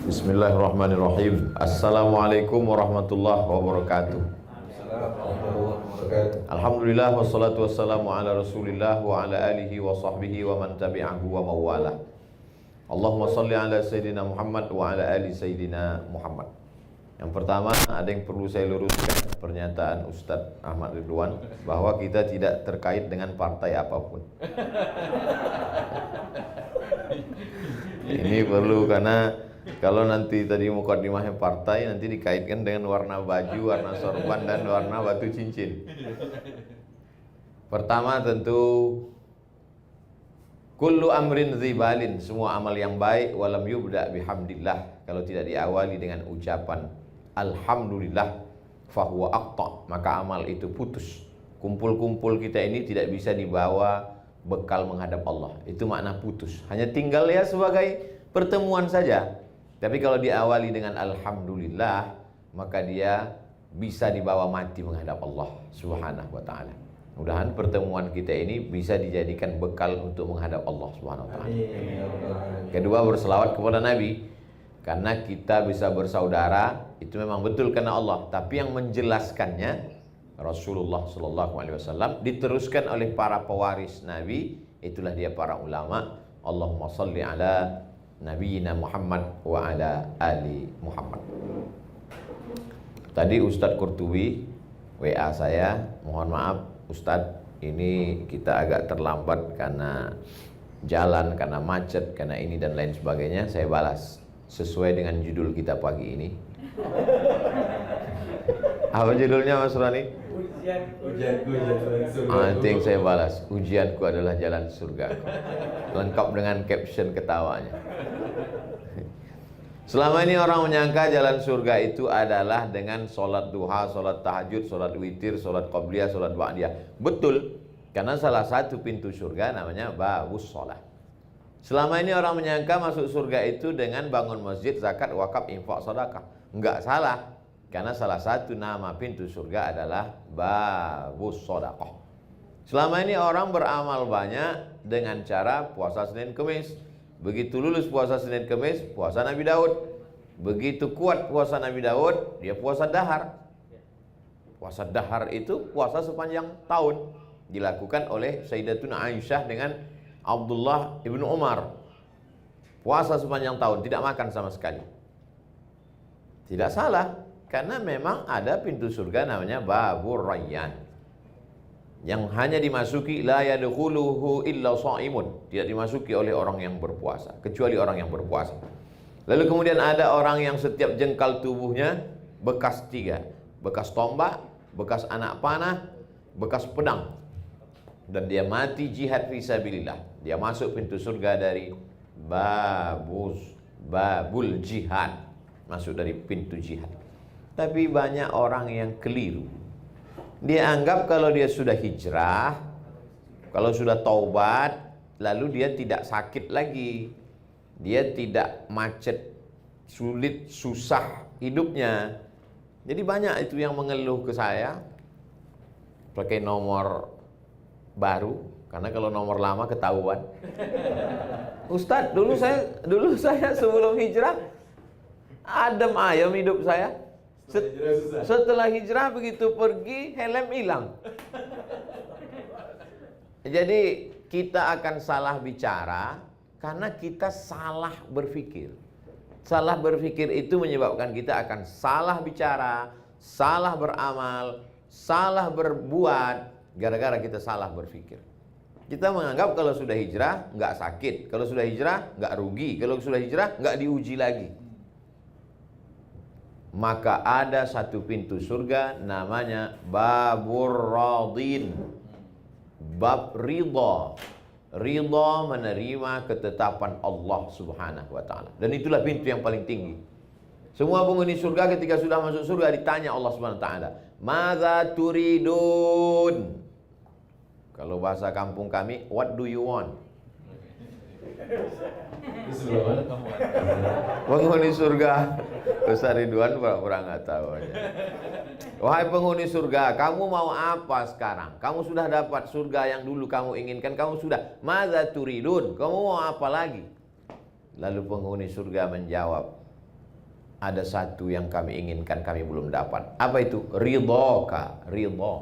Bismillahirrahmanirrahim. Assalamualaikum warahmatullahi wabarakatuh. Alhamdulillah wassalatu wassalamu ala Rasulillah wa ala alihi wa sahbihi wa man tabi'ahu wa mawalah. Allahumma salli ala Sayyidina Muhammad wa ala ali Sayyidina Muhammad. Yang pertama, ada yang perlu saya luruskan pernyataan Ustadz Ahmad Ridwan bahwa kita tidak terkait dengan partai apapun. Ini perlu, karena kalau nanti tadi mukadimahnya partai, nanti dikaitkan dengan warna baju, warna sorban, dan warna batu cincin. Pertama tentu kullu amrin dzibalin, semua amal yang baik walam yubda bihamdillah, kalau tidak diawali dengan ucapan alhamdulillah fahuwa aqta, maka amal itu putus. Kumpul-kumpul kita ini tidak bisa dibawa bekal menghadap Allah. Itu makna putus. Hanya tinggal ya sebagai pertemuan saja. Tapi kalau diawali dengan alhamdulillah, maka dia bisa dibawa mati menghadap Allah Subhanahu wa taala. Mudah-mudahan pertemuan kita ini bisa dijadikan bekal untuk menghadap Allah Subhanahu wa taala. Kedua, berselawat kepada Nabi, karena kita bisa bersaudara itu memang betul karena Allah, tapi yang menjelaskannya Rasulullah sallallahu alaihi wasallam, diteruskan oleh para pewaris Nabi, itulah dia para ulama. Allahumma shalli ala Nabiina Muhammad wa ala ali Muhammad. Tadi Ustadz Qurtubi WA saya, mohon maaf Ustadz, ini kita agak terlambat karena jalan, karena macet, karena ini dan lain sebagainya. Saya balas sesuai dengan judul kita pagi ini. Apa judulnya Mas Rani? Ujianku jalan surga. Nanti yang saya balas, ujianku adalah jalan surga. Lengkap dengan caption ketawanya. Selama ini orang menyangka jalan surga itu adalah dengan sholat duha, sholat tahajud, sholat witir, sholat qobliyah, sholat ba'diyah. Betul, karena salah satu pintu surga namanya babus sholat. Selama ini orang menyangka masuk surga itu dengan bangun masjid, zakat, wakaf, infak, sedekah. Enggak salah, karena salah satu nama pintu surga adalah babus sedekah. Selama ini orang beramal banyak dengan cara puasa Senin Kemis. Begitu lulus puasa Senin Kemis, puasa Nabi Daud. Begitu kuat puasa Nabi Daud, dia puasa dahar. Puasa dahar itu puasa sepanjang tahun, dilakukan oleh Sayyidatuna Aisyah dengan Abdullah ibnu Umar. Puasa sepanjang tahun, tidak makan sama sekali. Tidak salah, karena memang ada pintu surga namanya Babur Rayyan, yang hanya dimasuki la yadkhuluhu illa shaimun, tidak dimasuki oleh orang yang berpuasa, kecuali orang yang berpuasa. Lalu kemudian ada orang yang setiap jengkal tubuhnya bekas tiga, bekas tombak, bekas anak panah, bekas pedang, dan dia mati jihad fisabilillah. Dia masuk pintu surga dari babul jihad, masuk dari pintu jihad. Tapi banyak orang yang keliru. Dia anggap kalau dia sudah hijrah, kalau sudah taubat, lalu dia tidak sakit lagi, dia tidak macet, sulit, susah hidupnya. Jadi banyak itu yang mengeluh ke saya pakai nomor baru, karena kalau nomor lama ketahuan. Ustadz, dulu saya sebelum hijrah adem ayem hidup saya. Setelah hijrah begitu pergi, helm hilang. Jadi kita akan salah bicara karena kita salah berpikir. Salah berpikir itu menyebabkan kita akan salah bicara, salah beramal, salah berbuat, gara-gara kita salah berpikir. Kita menganggap kalau sudah hijrah nggak sakit, kalau sudah hijrah nggak rugi, kalau sudah hijrah nggak diuji lagi. Maka ada satu pintu surga namanya Babur Radin, bab ridha. Ridha menerima ketetapan Allah Subhanahu wa taala. Dan itulah pintu yang paling tinggi. Semua penghuni surga ketika sudah masuk surga ditanya Allah Subhanahu wa taala, "Madza turidun?" Kalau bahasa kampung kami, what do you want? Penghuni surga Ustaz Ridwan pura-pura nggak tahu aja. Wahai penghuni surga, kamu mau apa sekarang? Kamu sudah dapat surga yang dulu kamu inginkan, kamu sudah. Madza turidun? Kamu mau apa lagi? Lalu penghuni surga menjawab, ada satu yang kami inginkan, kami belum dapat. Apa itu? Ridhaka, ridha.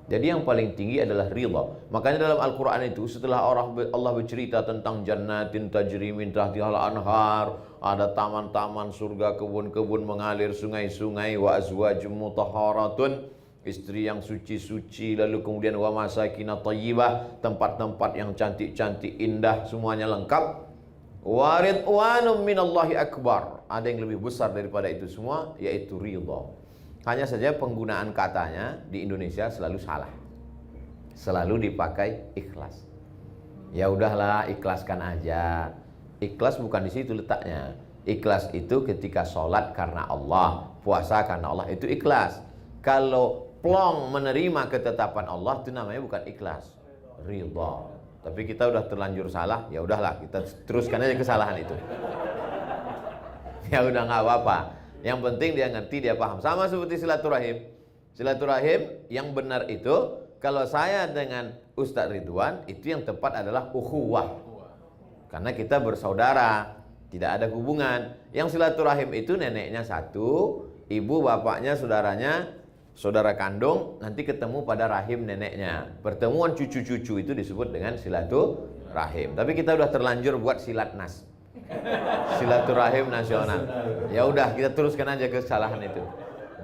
Jadi yang paling tinggi adalah ridha. Makanya dalam Al-Quran itu setelah Allah bercerita tentang jannatin tajri min tahtihal anhar, ada taman-taman surga, kebun-kebun mengalir, sungai-sungai, wa azwajum mutahharatun, istri yang suci-suci, lalu kemudian wa masakinat thayyibah, tempat-tempat yang cantik-cantik, indah, semuanya lengkap. Wa ridwanum minallahi akbar, ada yang lebih besar daripada itu semua, yaitu ridha. Hanya saja penggunaan katanya di Indonesia selalu salah. Selalu dipakai ikhlas. Ya udahlah, ikhlaskan aja. Ikhlas bukan di situ letaknya. Ikhlas itu ketika sholat karena Allah, puasa karena Allah, itu ikhlas. Kalau plong menerima ketetapan Allah, itu namanya bukan ikhlas, ridha. Tapi kita udah terlanjur salah, ya udahlah, kita teruskan aja kesalahan itu. Ya udah, nggak apa-apa. Yang penting dia ngerti, dia paham. Sama seperti silaturahim. Silaturahim yang benar itu, kalau saya dengan Ustadz Ridwan, itu yang tepat adalah ukhuwah. Karena kita bersaudara, tidak ada hubungan. Yang silaturahim itu neneknya satu, ibu bapaknya saudaranya, saudara kandung, nanti ketemu pada rahim neneknya. Pertemuan cucu-cucu itu disebut dengan silaturahim. Tapi kita udah terlanjur buat silatnas, silaturahim nasional. Ya udah, kita teruskan aja kesalahan itu.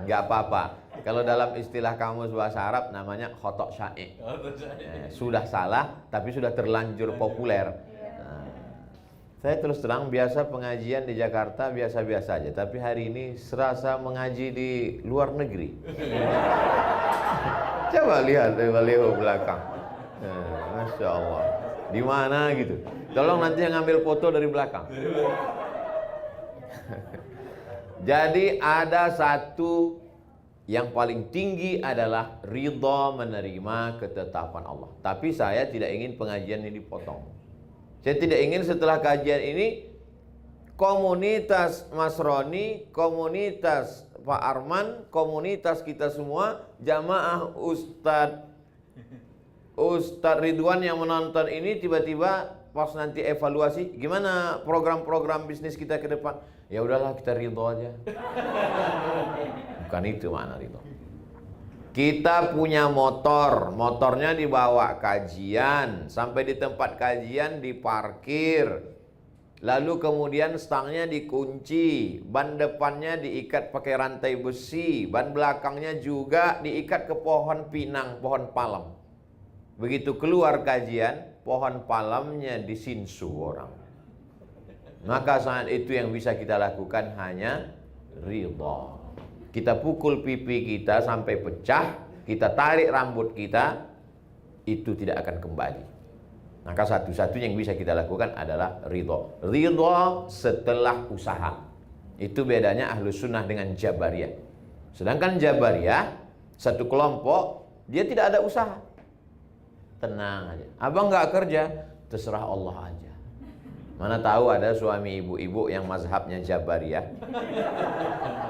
Nggak apa-apa. Kalau dalam istilah kamus bahasa Arab namanya khotok syai'. Sudah salah tapi sudah terlanjur populer. Nah, saya terus terang biasa pengajian di Jakarta biasa-biasa aja, tapi hari ini serasa mengaji di luar negeri. Coba lihat di baliho belakang. Masya Allah. Di mana gitu? Tolong nanti yang ngambil foto dari belakang. Jadi ada satu yang paling tinggi adalah ridha menerima ketetapan Allah. Tapi saya tidak ingin pengajian ini dipotong. Saya tidak ingin setelah kajian ini komunitas Mas Roni, komunitas Pak Arman, komunitas kita semua, jamaah Ustadz Ridwan yang menonton ini tiba-tiba pas nanti evaluasi, gimana program-program bisnis kita ke depan? Ya udahlah, kita ridho aja. Bukan itu makna ridho. Kita punya motor, motornya dibawa kajian, sampai di tempat kajian diparkir. Lalu kemudian stangnya dikunci, ban depannya diikat pakai rantai besi, ban belakangnya juga diikat ke pohon pinang, pohon palem. Begitu keluar kajian, pohon palemnya disinsu orang. Maka saat itu yang bisa kita lakukan hanya ridha. Kita pukul pipi kita sampai pecah, kita tarik rambut kita, itu tidak akan kembali. Maka satu-satunya yang bisa kita lakukan adalah ridha. Ridha setelah usaha. Itu bedanya Ahlus Sunnah dengan Jabariyah. Sedangkan Jabariyah, satu kelompok, dia tidak ada usaha. Tenang aja. Abang nggak kerja, terserah Allah aja. Mana tahu ada suami ibu-ibu yang mazhabnya Jabariyah.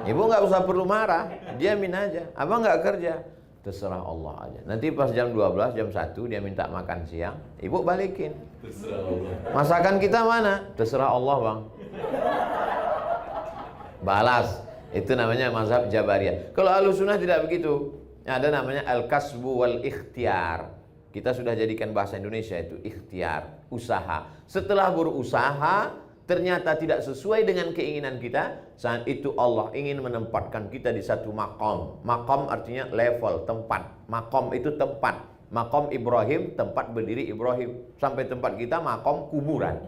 Ibu nggak usah perlu marah, diamin aja. Abang nggak kerja, terserah Allah aja. Nanti pas jam 12, jam 1 dia minta makan siang, ibu balikin. Masakan kita mana? Terserah Allah, bang. Balas. Itu namanya mazhab Jabariyah. Kalau Ahlus Sunnah tidak begitu. Ada namanya al-kasbu wal ikhtiar. Kita sudah jadikan bahasa Indonesia itu ikhtiar, usaha. Setelah berusaha ternyata tidak sesuai dengan keinginan kita, saat itu Allah ingin menempatkan kita di satu makom. Makom artinya level, tempat. Makom itu tempat. Makom Ibrahim, tempat berdiri Ibrahim. Sampai tempat kita makom kuburan.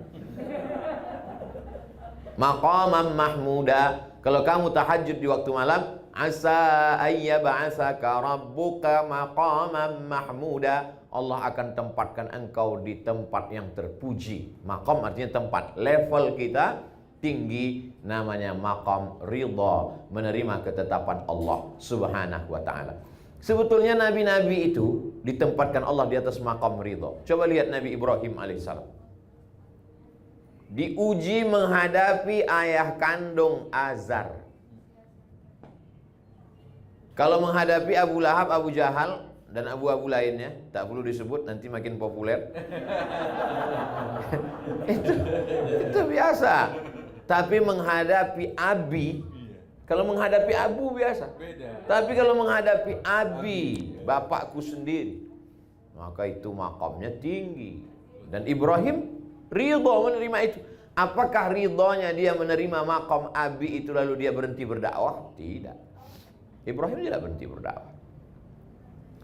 Maqamam mahmuda. Kalau kamu tahajud di waktu malam, asa ayyab'asaka rabbuka maqamam mahmuda. Allah akan tempatkan engkau di tempat yang terpuji. Maqam artinya tempat. Level kita tinggi, namanya maqam ridha, menerima ketetapan Allah Subhanahu wa taala. Sebetulnya nabi-nabi itu ditempatkan Allah di atas maqam ridha. Coba lihat Nabi Ibrahim alaihissalam. Diuji menghadapi ayah kandung Azar. Kalau menghadapi Abu Lahab, Abu Jahal, dan abu-abu lainnya, tak perlu disebut, nanti makin populer. itu biasa. Tapi menghadapi abi, kalau menghadapi abu biasa. Tapi kalau menghadapi abi, bapakku sendiri, maka itu makamnya tinggi. Dan Ibrahim ridho menerima itu. Apakah ridhonya dia menerima makam abi itu lalu dia berhenti berdakwah? Tidak. Ibrahim tidak berhenti berdakwah.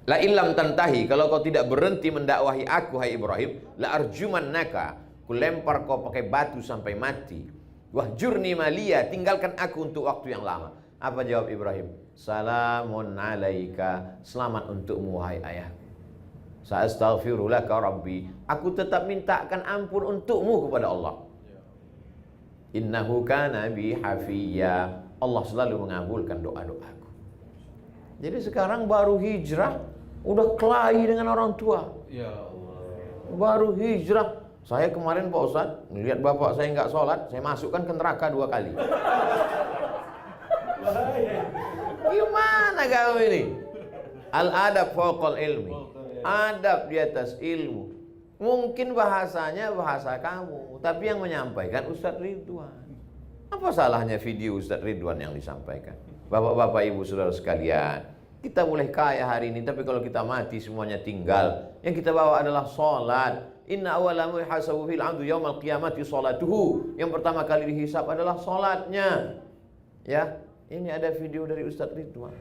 La illam tantahi, kalau kau tidak berhenti mendakwahi aku hai Ibrahim, la arjumannaka, ku lempar kau pakai batu sampai mati. Wahjurni maliya, tinggalkan aku untuk waktu yang lama. Apa jawab Ibrahim? Salamun alaika, selamat untukmu wahai ayahku. Sa'astaghfiru laka rabbi, aku tetap mintakan ampun untukmu kepada Allah. Innahu kana bi hafiyya, Allah selalu mengabulkan doa-doaku. Jadi sekarang baru hijrah udah kelahi dengan orang tua. Ya Allah. Baru hijrah. Saya kemarin Pak Ustadz melihat bapak saya nggak sholat, saya masukkan ke neraka 2 kali. Gimana kau ini? Al-adab fawqal ilmi, adab di atas ilmu. Mungkin bahasanya bahasa kamu, tapi yang menyampaikan Ustadz Ridwan. Apa salahnya video Ustadz Ridwan yang disampaikan? Bapak-bapak, ibu, saudara sekalian, kita boleh kaya hari ini, tapi kalau kita mati semuanya tinggal. Yang kita bawa adalah sholat. Inna awwala ma yuhasabu fil 'abdu yaumal qiyamati sholatuhu. Yang pertama kali dihisab adalah sholatnya. Ya, ini ada video dari Ustadz Ridwan.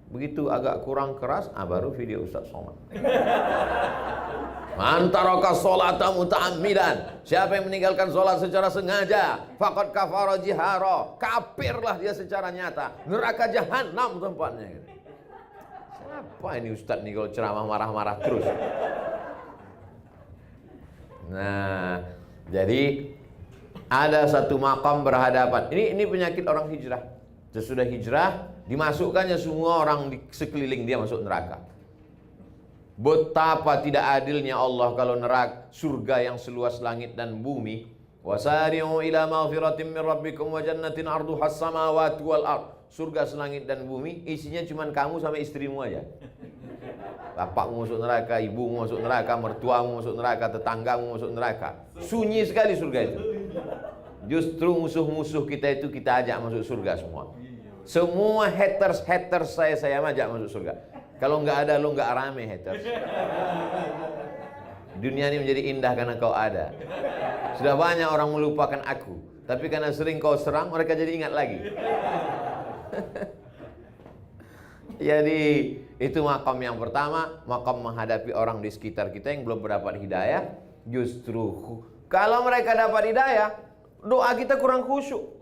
Begitu agak kurang keras, baru video Ustadz Somad. Mantaraka sholata muta'ammidan, siapa yang meninggalkan sholat secara sengaja, faqad kafara jihara, kafirlah dia secara nyata, neraka jahanam tempatnya. Siapa ini Ustadz nih kalau ceramah marah-marah terus? Nah, jadi ada satu makam berhadapan. Ini penyakit orang hijrah. Sesudah hijrah, dimasukkannya semua orang di sekeliling dia masuk neraka. Betapa tidak adilnya Allah kalau neraka surga yang seluas langit dan bumi. Wasari'u ila maghfiratin min rabbikum wa jannatin 'arduhas samawati wal ard. Surga selangit dan bumi isinya cuma kamu sama istrimu aja. Bapakmu masuk neraka, ibumu masuk neraka, mertuamu masuk neraka, tetanggamu masuk neraka. Sunyi sekali surga itu. Justru musuh-musuh kita itu kita ajak masuk surga semua. Semua haters saya ajak masuk surga. Kalau nggak ada lo nggak rame haters. Dunia ini menjadi indah karena kau ada. Sudah banyak orang melupakan aku, tapi karena sering kau serang mereka jadi ingat lagi. Jadi itu makam yang pertama, makam menghadapi orang di sekitar kita yang belum mendapat hidayah. Justru kalau mereka dapat hidayah, doa kita kurang khusyuk.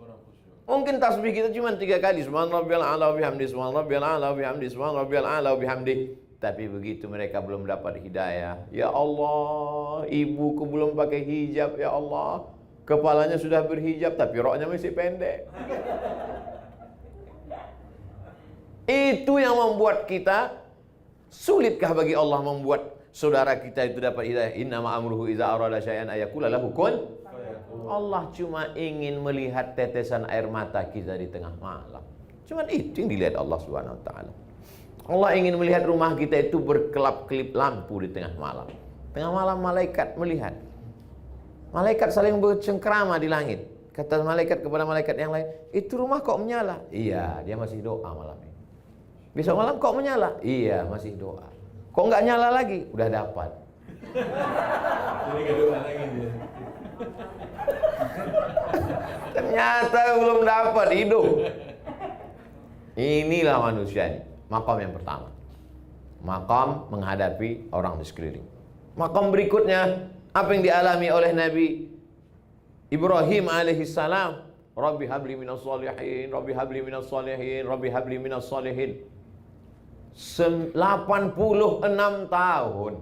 Mungkin tasbih kita cuma 3 kali, subhanarabbiyal a'la wa bihamdi, subhanarabbiyal a'la wa bihamdi, subhanarabbiyal a'la wa bihamdi. Tapi begitu mereka belum dapat hidayah, ya Allah, ibuku belum pakai hijab, ya Allah, kepalanya sudah berhijab tapi roknya masih pendek. Itu yang membuat kita, sulitkah bagi Allah membuat saudara kita itu dapat hidayah? Innama amruhu iza arada syai'an ayaqula lahu kun. Allah cuma ingin melihat tetesan air mata kita di tengah malam. Cuma itu yang dilihat Allah Subhanahu wa taala. Allah ingin melihat rumah kita itu berkelap-kelip lampu di tengah malam. Tengah malam malaikat melihat. Malaikat saling bercengkrama di langit. Kata malaikat kepada malaikat yang lain, "Itu rumah kok menyala?" "Iya, dia masih doa malam ini." "Besok malam kok menyala?" "Iya, masih doa." "Kok nggak nyala lagi?" "Udah dapat." Jadi nggak doa lagi dia. Ternyata belum dapat hidup. Inilah manusia ini. Makam yang pertama, makam menghadapi orang di sekeliling. Makam berikutnya, apa yang dialami oleh Nabi Ibrahim alaihissalam, Rabbi habli minas salihin, Rabbi habli minas salihin, Rabbi habli minas salihin. 86 tahun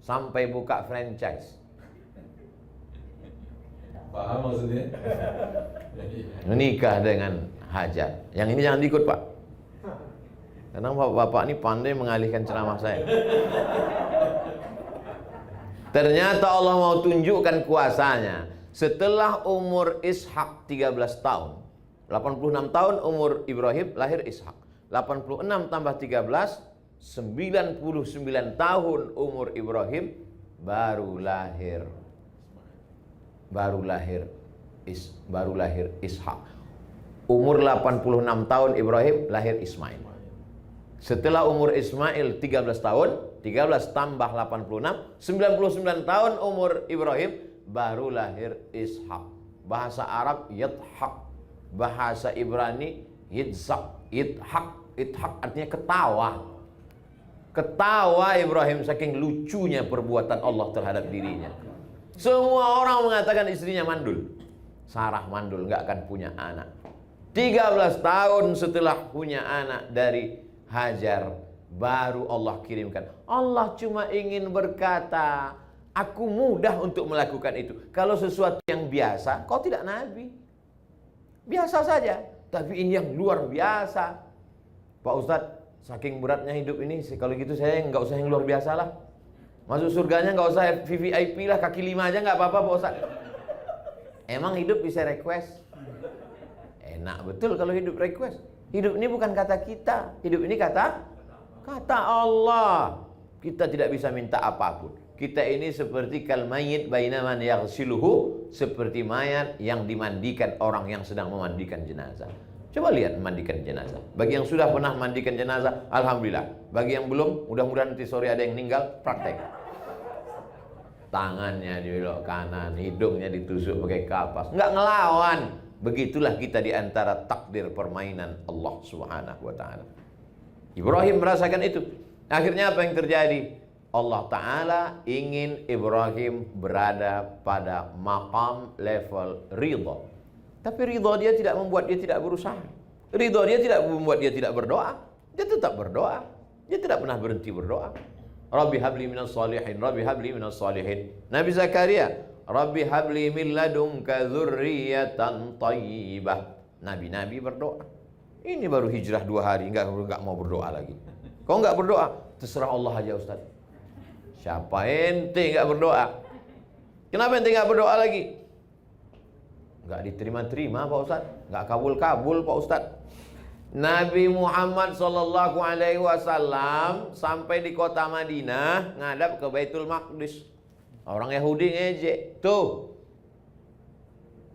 sampai buka franchise. Paham maksudnya? Menikah dengan Hajar. Yang ini jangan diikut, Pak. Karena bapak-bapak ini pandai mengalihkan ceramah saya. Ternyata Allah mau tunjukkan kuasanya. Setelah umur Ishak 13 tahun, 86 tahun umur Ibrahim, lahir Ishak. 86 tambah 13, 99 tahun umur Ibrahim, baru lahir baru lahir Ishak. Umur 86 tahun Ibrahim lahir Ismail. Setelah umur Ismail 13 tahun, 13 tambah 86, 99 tahun umur Ibrahim, baru lahir Ishak. Bahasa Arab Yidhak, bahasa Ibrani Yitzhak. Idhak artinya ketawa. Ketawa Ibrahim saking lucunya perbuatan Allah terhadap dirinya. Semua orang mengatakan istrinya mandul. Sarah mandul, nggak akan punya anak. 13 tahun setelah punya anak dari Hajar, baru Allah kirimkan. Allah cuma ingin berkata, aku mudah untuk melakukan itu. Kalau sesuatu yang biasa, kau tidak nabi. Biasa saja. Tapi ini yang luar biasa. Pak Ustadz, saking beratnya hidup ini, kalau gitu saya nggak usah yang luar biasa lah. Masuk surganya nggak usah VVIP lah, kaki 5 aja nggak apa-apa Pak Ustadz. Emang hidup bisa request? Enak betul kalau hidup request. Hidup ini bukan kata kita, hidup ini kata Allah. Kita tidak bisa minta apapun. Kita ini seperti kal mayyit baina man yaghsiluhu, seperti mayat yang dimandikan orang yang sedang memandikan jenazah. Coba lihat memandikan jenazah. Bagi yang sudah pernah memandikan jenazah, alhamdulillah. Bagi yang belum, mudah-mudahan nanti sore ada yang meninggal, praktek. Tangannya dibelok kanan, hidungnya ditusuk pakai kapas, nggak ngelawan. Begitulah kita di antara takdir permainan Allah Subhanahu wa taala. Ibrahim merasakan itu. Akhirnya apa yang terjadi? Allah Ta'ala ingin Ibrahim berada pada maqam level ridha. Tapi ridha dia tidak membuat dia tidak berusaha. Ridha dia tidak membuat dia tidak berdoa. Dia tetap berdoa. Dia tidak pernah berhenti berdoa. Rabbi habli minas salihin, Rabbi habli minas salihin. Nabi Zakaria, Rabbi habli min ladunka dzurriyyatan thayyibah. Nabi-nabi berdoa. Ini baru hijrah 2 hari, enggak mau berdoa lagi. Kau enggak berdoa? Terserah Allah aja Ustaz. Siapa ente enggak berdoa? Kenapa ente enggak berdoa lagi? Enggak diterima-terima Pak Ustaz, enggak kabul-kabul Pak Ustaz. Nabi Muhammad sallallahu alaihi wasallam sampai di kota Madinah ngadap ke Baitul Maqdis. Orang Yahudi ngejek. Tuh.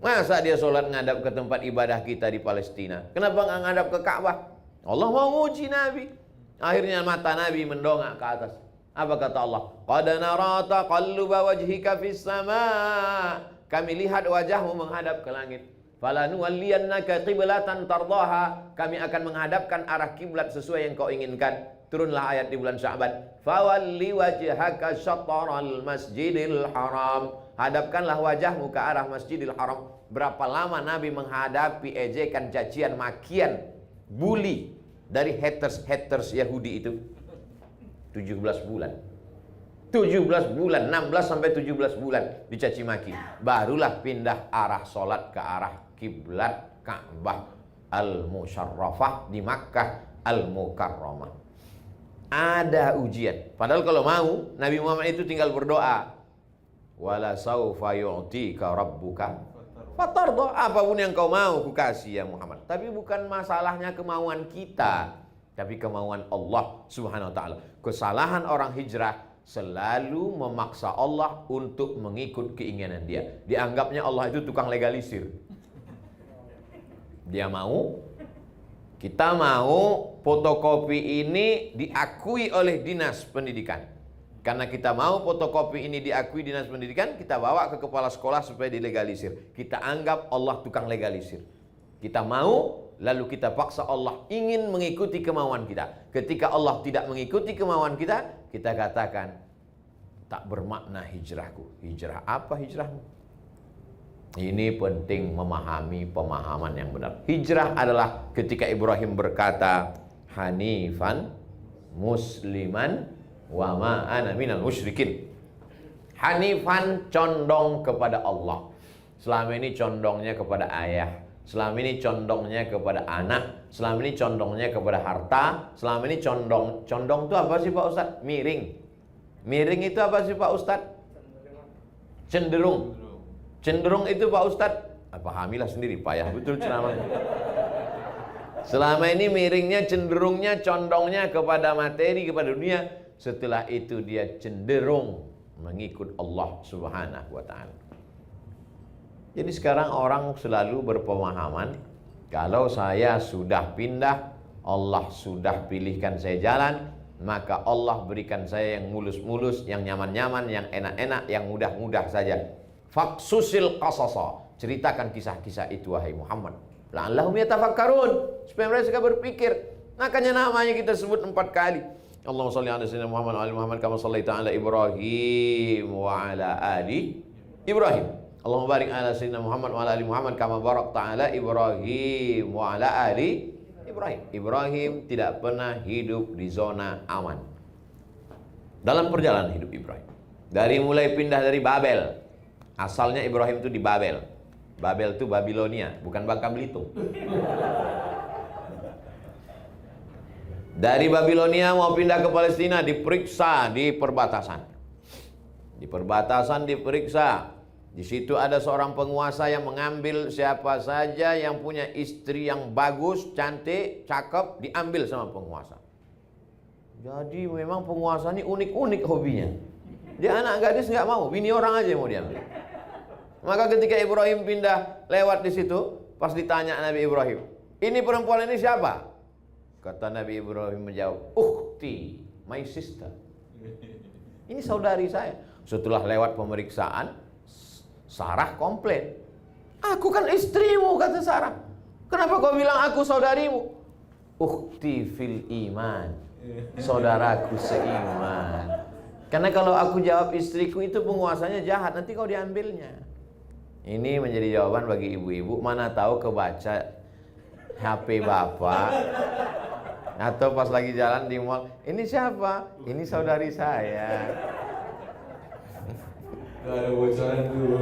Masa dia sholat ngadap ke tempat ibadah kita di Palestina? Kenapa enggak ngadap ke Ka'bah? Allah mau nguji Nabi. Akhirnya mata Nabi mendongak ke atas. Apa kata Allah? Qad nara taqalluba wajhika fis sama'. Kami lihat wajahmu menghadap ke langit. Falanuwalliyannaka qiblatan tardaha. Kami akan menghadapkan arah kiblat sesuai yang kau inginkan. Turunlah ayat di bulan Sya'ban. Fawalli wajhaka syatral masjidil haram. Hadapkanlah wajahmu ke arah Masjidil Haram. Berapa lama Nabi menghadapi ejekan, cacian, makian, bully dari haters Yahudi itu? 17 bulan. 17 bulan, 16 sampai 17 bulan dicaci maki. Barulah pindah arah solat ke arah kiblat Ka'bah Al-Musyarrafah di Makkah Al-Mukarramah. Ada ujian. Padahal kalau mau Nabi Muhammad itu tinggal berdoa. Wala saufa yu'tika rabbuka fatarda. Apapun yang kau mau ku kasih ya Muhammad. Tapi bukan masalahnya kemauan kita, tapi kemauan Allah Subhanahu wa taala. Kesalahan orang hijrah selalu memaksa Allah untuk mengikut keinginan dia. Dianggapnya Allah itu tukang legalisir. Dia mau, kita mau fotokopi ini diakui oleh dinas pendidikan. Karena kita mau fotokopi ini diakui dinas pendidikan, kita bawa ke kepala sekolah supaya dilegalisir. Kita anggap Allah tukang legalisir. Kita mau, lalu kita paksa Allah ingin mengikuti kemauan kita. Ketika Allah tidak mengikuti kemauan kita, kita katakan, tak bermakna hijrahku. Hijrah apa hijrahmu? Ini penting memahami pemahaman yang benar. Hijrah adalah ketika Ibrahim berkata, Hanifan musliman wa ma ana minal musyrikin. Hanifan condong kepada Allah. Selama ini condongnya kepada ayah, selama ini condongnya kepada anak, selama ini condongnya kepada harta, selama ini condong itu apa sih Pak Ustadz? Miring. Miring itu apa sih Pak Ustadz? Cenderung. Cenderung itu Pak Ustadz, pahamilah sendiri, payah betul ceramahnya. Selama ini miringnya, cenderungnya, condongnya kepada materi, kepada dunia. Setelah itu dia cenderung mengikut Allah Subhanahu wa ta'ala. Jadi sekarang orang selalu berpemahaman, kalau saya sudah pindah, Allah sudah pilihkan saya jalan, maka Allah berikan saya yang mulus-mulus, yang nyaman-nyaman, yang enak-enak, yang mudah-mudah saja. Faksusil qasasa, ceritakan kisah-kisah itu wahai Muhammad. La'allahum yatafakkarun, supaya mereka berpikir. Makanya namanya kita sebut 4 kali. Allahumma shalli ala sayyidina Muhammad wa ali Muhammad kama shallaita ala Ibrahim wa ala ali Ibrahim. Allahumma barik ala sayyidina Muhammad wa ala ali Muhammad kama barakta ala Ibrahim wa ala ali Ibrahim. Ibrahim tidak pernah hidup di zona aman dalam perjalanan hidup Ibrahim. Dari mulai pindah dari Babel. Asalnya Ibrahim itu di Babel. Babel itu Babilonia, bukan Bangka Belitung. Dari Babilonia mau pindah ke Palestina, diperiksa di perbatasan. Di perbatasan diperiksa. Di situ ada seorang penguasa yang mengambil siapa saja yang punya istri yang bagus, cantik, cakep, diambil sama penguasa. Jadi memang penguasa ini unik-unik hobinya. Dia anak gadis nggak mau, bini orang aja yang mau diambil. Maka ketika Ibrahim pindah lewat di situ, pas ditanya Nabi Ibrahim, ini perempuan ini siapa? Kata Nabi Ibrahim menjawab, ukhti, my sister. Ini saudari saya. Setelah lewat pemeriksaan, Sarah komplain. Aku kan istrimu, kata Sarah. Kenapa kau bilang aku saudarimu? Ukhti fil iman, saudaraku seiman. Karena kalau aku jawab istriku itu penguasanya jahat, nanti kau diambilnya. Ini menjadi jawaban bagi ibu-ibu. Mana tahu kebaca HP bapak, atau pas lagi jalan di mall, ini siapa? Ini saudari saya. Gak ada bocoran dulu.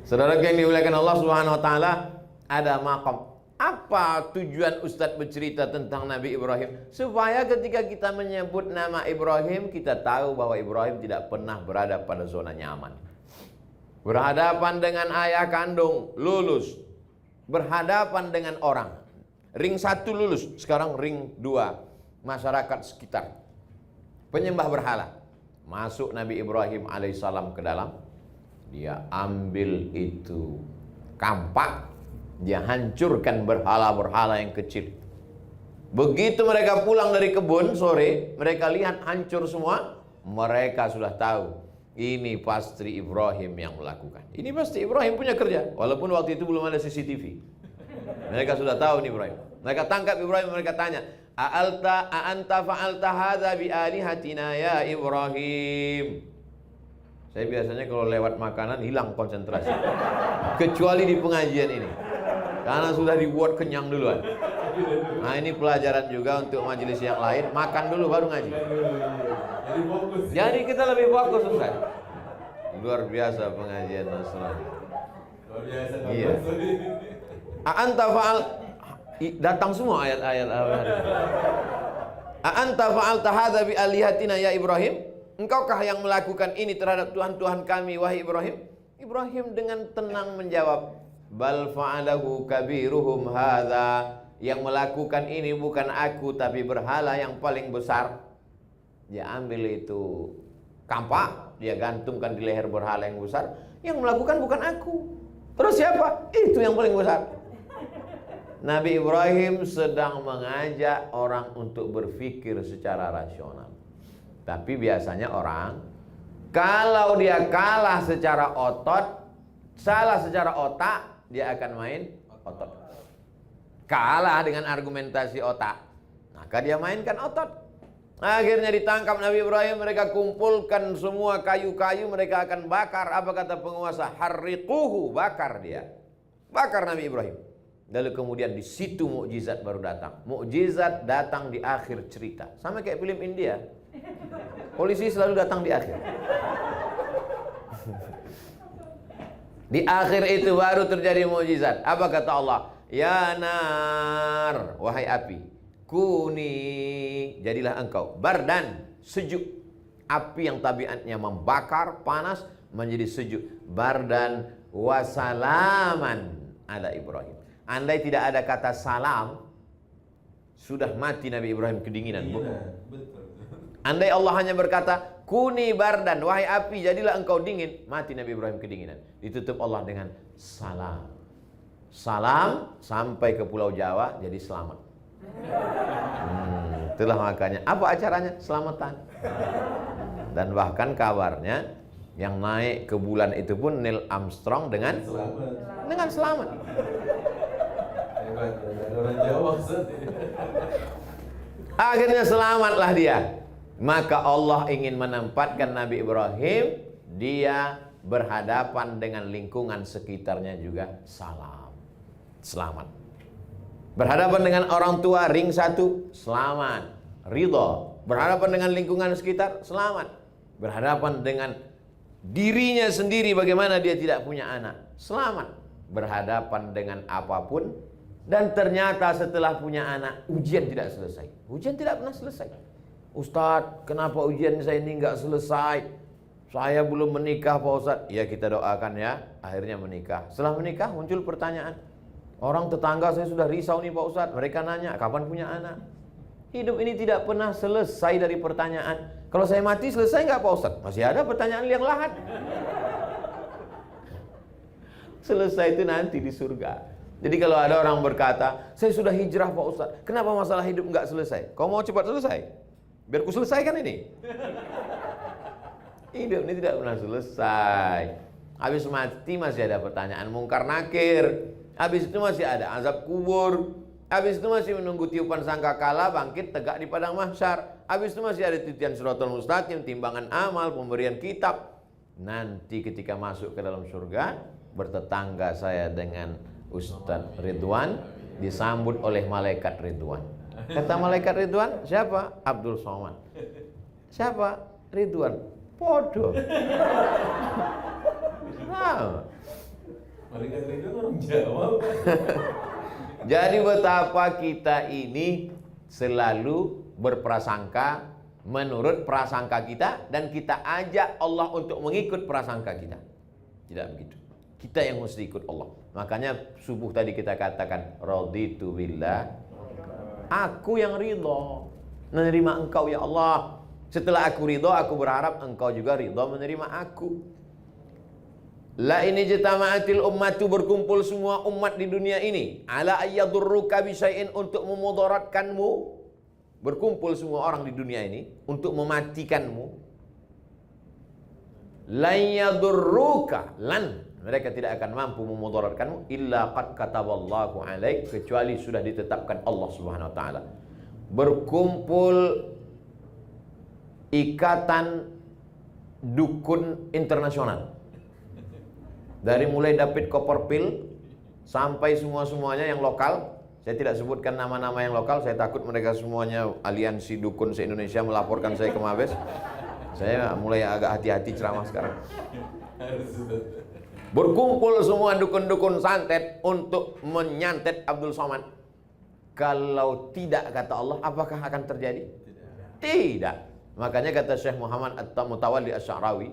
Saudara yang dimuliakan Allah Subhanahu wa taala, ada maqam. Apa tujuan Ustadz bercerita tentang Nabi Ibrahim? Supaya ketika kita menyebut nama Ibrahim, kita tahu bahwa Ibrahim tidak pernah berada pada zona nyaman. Berhadapan dengan ayah kandung, lulus. Berhadapan dengan orang. Ring 1 lulus, sekarang ring 2. Masyarakat sekitar. Penyembah berhala. Masuk Nabi Ibrahim alaihissalam ke dalam. Dia ambil itu kampak. Dia hancurkan berhala-berhala yang kecil. Begitu mereka pulang dari kebun sore, mereka lihat hancur semua. Mereka sudah tahu, ini pasti Ibrahim yang melakukan. Ini pasti Ibrahim punya kerja. Walaupun waktu itu belum ada CCTV. Mereka sudah tahu nih Ibrahim. Mereka tangkap Ibrahim, mereka tanya, a'anta fa'alta hadza bi alihatina ya Ibrahim. Saya biasanya kalau lewat makanan hilang konsentrasi. Kecuali di pengajian ini. Karena sudah dibuat kenyang duluan. Nah, ini pelajaran juga untuk majelis yang lain, makan dulu baru ngaji. Jadi fokus. Jadi kita lebih fokus, Ustaz. Luar biasa pengajian Nasrani. Luar biasa. Iya. A'anta fa'al, datang semua ayat-ayat A'anta fa'alta hadza bi alihatina ya Ibrahim? Engkaukah yang melakukan ini terhadap Tuhan-Tuhan kami wahai Ibrahim? Ibrahim dengan tenang menjawab, bal fa'alahu kabiruhum hadza. Yang melakukan ini bukan aku, tapi berhala yang paling besar. Dia ambil itu kampak, dia gantungkan di leher berhala yang besar. Yang melakukan bukan aku. Terus siapa? Itu yang paling besar. Nabi Ibrahim sedang mengajak orang untuk berpikir secara rasional. Tapi biasanya orang, kalau dia kalah secara otot, salah secara otak, dia akan main otot. Kalah dengan argumentasi otak, maka dia mainkan otot. Akhirnya ditangkap Nabi Ibrahim. Mereka kumpulkan semua kayu-kayu, mereka akan bakar. Apa kata penguasa? Harriquhu, bakar dia. Bakar Nabi Ibrahim. Lalu kemudian di situ mukjizat baru datang. Mukjizat datang di akhir cerita. Sama kayak film India. Polisi selalu datang di akhir. Di akhir itu baru terjadi mukjizat. Apa kata Allah? Ya nar, wahai api, kuni, jadilah engkau bardan, sejuk. Api yang tabiatnya membakar, panas, menjadi sejuk. Bardan wasalaman ala Ibrahim. Andai tidak ada kata salam, sudah mati Nabi Ibrahim kedinginan. Betul. Andai Allah hanya berkata kuni bardan, wahai api jadilah engkau dingin. Mati Nabi Ibrahim kedinginan. Ditutup Allah dengan salam. Salam sampai ke Pulau Jawa jadi selamat. Itulah makanya. Apa acaranya? Selamatan. Dan bahkan kabarnya yang naik ke bulan itu pun Neil Armstrong dengan selamat. Hebat, ada orang Jawa Ustaz. Akhirnya selamatlah dia. Maka Allah ingin menempatkan Nabi Ibrahim, dia berhadapan dengan lingkungan sekitarnya juga selamat. Berhadapan dengan orang tua ring 1, selamat, ridho. Berhadapan dengan lingkungan sekitar, selamat. Berhadapan dengan dirinya sendiri, bagaimana dia tidak punya anak, selamat. Berhadapan dengan apapun. Dan ternyata setelah punya anak, ujian tidak selesai. Ujian tidak pernah selesai. Ustadz, kenapa ujian saya ini nggak selesai? Saya belum menikah Pak Ustadz. Ya kita doakan ya, akhirnya menikah. Setelah menikah muncul pertanyaan. Orang tetangga saya sudah risau nih Pak Ustadz. Mereka nanya, kapan punya anak? Hidup ini tidak pernah selesai dari pertanyaan. Kalau saya mati selesai nggak Pak Ustadz? Masih ada pertanyaan liang lahat. Selesai itu nanti di surga. Jadi kalau ada orang berkata, saya sudah hijrah Pak Ustadz, kenapa masalah hidup nggak selesai? Kau mau cepat selesai? Biar ku selesaikan ini. Hidup ini tidak pernah selesai. Habis mati masih ada pertanyaan mungkar nakir. Habis itu masih ada azab kubur. Habis itu masih menunggu tiupan sangkakala bangkit tegak di padang mahsyar. Habis itu masih ada titian siratal mustaqim, timbangan amal, pemberian kitab. Nanti ketika masuk ke dalam surga, bertetangga saya dengan Ustadz Ridwan, disambut oleh malaikat Ridwan. Kata malaikat Ridwan, siapa? Abdul Somad. Siapa? Ridwan. Podo. Nah. Malaikat Ridwan orang Jawa. Jadi betapa kita ini selalu berprasangka menurut prasangka kita, dan kita ajak Allah untuk mengikut prasangka kita. Tidak begitu. Kita yang mesti ikut Allah. Makanya subuh tadi kita katakan raditu billah. Aku yang ridho menerima engkau ya Allah. Setelah aku ridho, aku berharap engkau juga ridho menerima aku. La ini jitama'atil ummatu, berkumpul semua umat di dunia ini, ala ayyadurruka bisyai'in, untuk memudaratkanmu. Berkumpul semua orang di dunia ini untuk mematikanmu. Lan yadurruka, mereka tidak akan mampu memudaratkanmu illa qad kataballahu alaik, kecuali sudah ditetapkan Allah Subhanahu wa taala. Berkumpul ikatan dukun internasional. Dari mulai David Copperfield sampai semua-semuanya yang lokal. Saya tidak sebutkan nama-nama yang lokal, saya takut mereka semuanya aliansi dukun se-Indonesia melaporkan saya ke Mabes. Saya mulai agak hati-hati ceramah sekarang. Berkumpul semua dukun-dukun santet untuk menyantet Abdul Somad. Kalau tidak, kata Allah, apakah akan terjadi? Tidak. Makanya kata Syekh Muhammad At-Mutawalli Asy-Sya'rawi,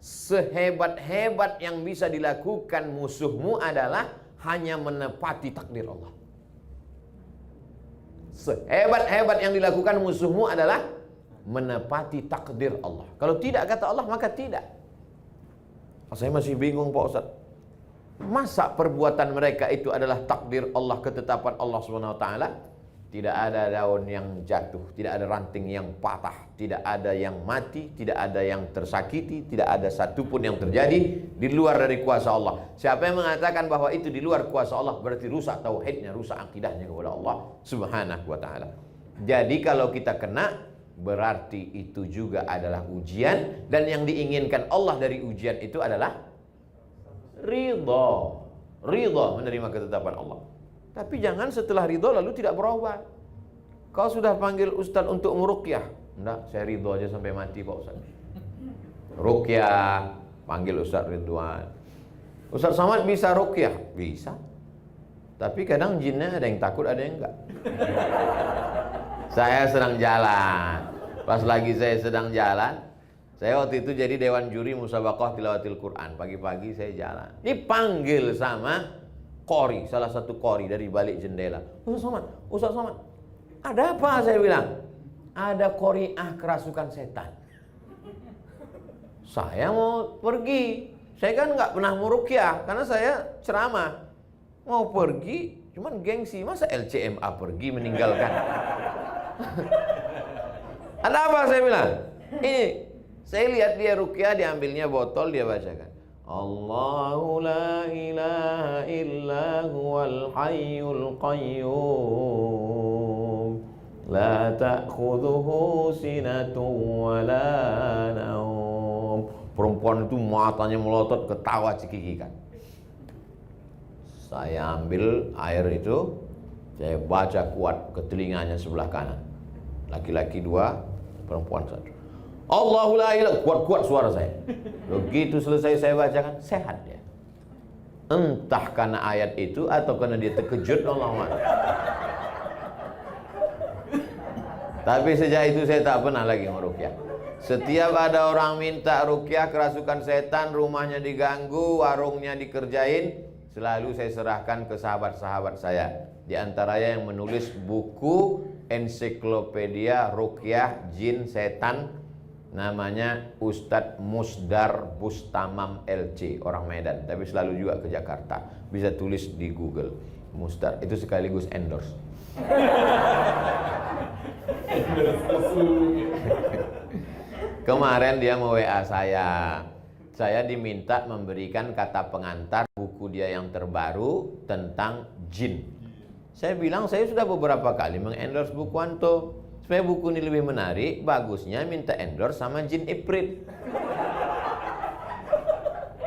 sehebat-hebat yang bisa dilakukan musuhmu adalah hanya menepati takdir Allah. Sehebat-hebat yang dilakukan musuhmu adalah menepati takdir Allah. Kalau tidak, kata Allah, maka tidak. Saya masih bingung Pak Ustadz. Masa perbuatan mereka itu adalah takdir Allah, ketetapan Allah SWT? Tidak ada daun yang jatuh, tidak ada ranting yang patah, tidak ada yang mati, tidak ada yang tersakiti, tidak ada satupun yang terjadi di luar dari kuasa Allah. Siapa yang mengatakan bahwa itu di luar kuasa Allah, berarti rusak tauhidnya, rusak akidahnya kepada Allah Subhanahu wa ta'ala. Jadi kalau kita kena, berarti itu juga adalah ujian, dan yang diinginkan Allah dari ujian itu adalah ridho menerima ketetapan Allah. Tapi jangan setelah ridho lalu tidak berubah. Kau sudah panggil ustaz untuk meruqyah, enggak, saya ridho aja sampai mati Pak Ustaz. Ruqyah, panggil Ustaz Ridwan. Ustaz Somad bisa ruqyah? Bisa. Tapi kadang jinnya ada yang takut, ada yang enggak. Saya sedang jalan. Pas lagi saya sedang jalan, saya waktu itu jadi dewan juri musabaqah tilawatil Quran. Pagi-pagi saya jalan, dipanggil sama qori, salah satu qori dari balik jendela. Ustaz Somad, ada apa? Saya bilang, ada qori'ah kerasukan setan. Saya mau pergi. Saya kan nggak pernah murukyah karena saya ceramah. Mau pergi, cuman gengsi. Masa LCMA pergi meninggalkan? Ada apa saya bilang? Ini, saya lihat dia rukyah, diambilnya botol, dia bacakan. Allahu la ilaha illa huwal hayyul qayyum la ta'khudhuhu sinatun wa la naum. Perempuan itu matanya melotot, ketawa cekikikan. Saya ambil air itu, saya baca kuat ke telinganya sebelah kanan. Laki-laki 2, perempuan 1. Allahu la ilaha, kuat-kuat suara saya. Begitu selesai saya bacakan, sehat dia. Entah karena ayat itu atau karena dia terkejut, Allah. Tapi sejak itu saya tak pernah lagi merukyah. Setiap ada orang minta rukyah kerasukan setan, rumahnya diganggu, warungnya dikerjain, selalu saya serahkan ke sahabat-sahabat saya. Di antaranya yang menulis buku ensiklopedia rukyah jin setan, namanya Ustadz Musdar Bustamam LC, orang Medan, tapi selalu juga ke Jakarta. Bisa tulis di Google. Musdar itu sekaligus endorse. Kemarin dia mau WA saya. Saya diminta memberikan kata pengantar buku dia yang terbaru tentang jin. Saya bilang saya sudah beberapa kali mengendorse buku antum. Supaya buku ini lebih menarik, bagusnya minta endorse sama jin Ifrit.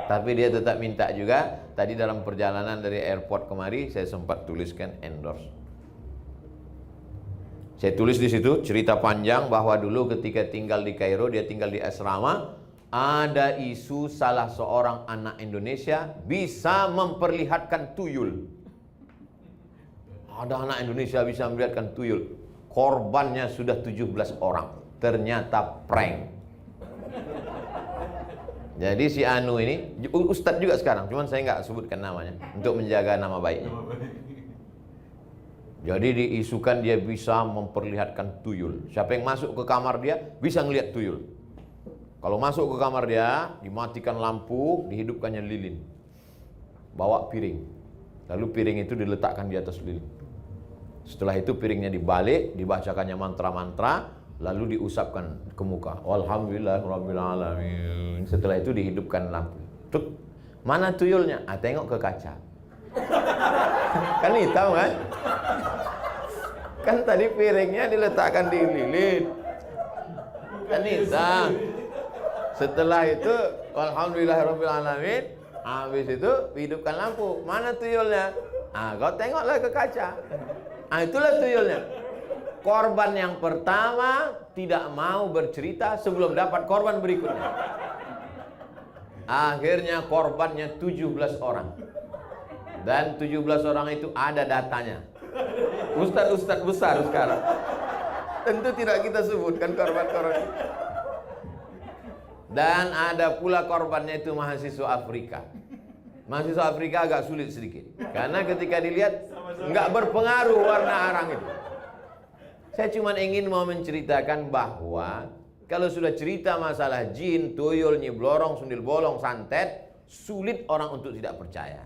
Tapi dia tetap minta juga. Tadi dalam perjalanan dari airport kemari, saya sempat tuliskan endorse. Saya tulis di situ cerita panjang bahwa dulu ketika tinggal di Kairo, dia tinggal di asrama, ada isu salah seorang anak Indonesia bisa memperlihatkan tuyul. Ada anak Indonesia bisa memperlihatkan tuyul. Korbannya sudah 17 orang. Ternyata prank. Jadi si Anu ini ustadz juga sekarang, cuman saya nggak sebutkan namanya untuk menjaga nama baiknya. Jadi diisukan dia bisa memperlihatkan tuyul. Siapa yang masuk ke kamar dia bisa ngelihat tuyul. Kalau masuk ke kamar dia, dimatikan lampu, dihidupkannya lilin. Bawa piring. Lalu piring itu diletakkan di atas lilin. Setelah itu piringnya dibalik, dibacakannya mantra-mantra, lalu diusapkan ke muka. Alhamdulillahirabbil alamin. Setelah itu dihidupkan lampu. Tuk, mana tuyulnya? Ah, tengok ke kaca. Kan hitam kan? Kan tadi piringnya diletakkan di lilin. Kan hitam. Setelah itu alhamdulillahirabbil alamin, habis itu hidupkan lampu. Mana tuyulnya? Ah, kau tengoklah ke kaca. Ah, itulah tuyulnya. Korban yang pertama tidak mau bercerita sebelum dapat korban berikutnya. Akhirnya korbannya 17 orang. Dan 17 orang itu ada datanya. Ustadz-ustadz besar sekarang. Tentu tidak kita sebutkan korban-korban. Dan ada pula korbannya itu mahasiswa Afrika. Mahasiswa Afrika agak sulit sedikit. Karena ketika dilihat nggak berpengaruh warna arang itu. Saya cuma ingin mau menceritakan bahwa kalau sudah cerita masalah jin, tuyul, nyi blorong, sundil bolong, santet, sulit orang untuk tidak percaya.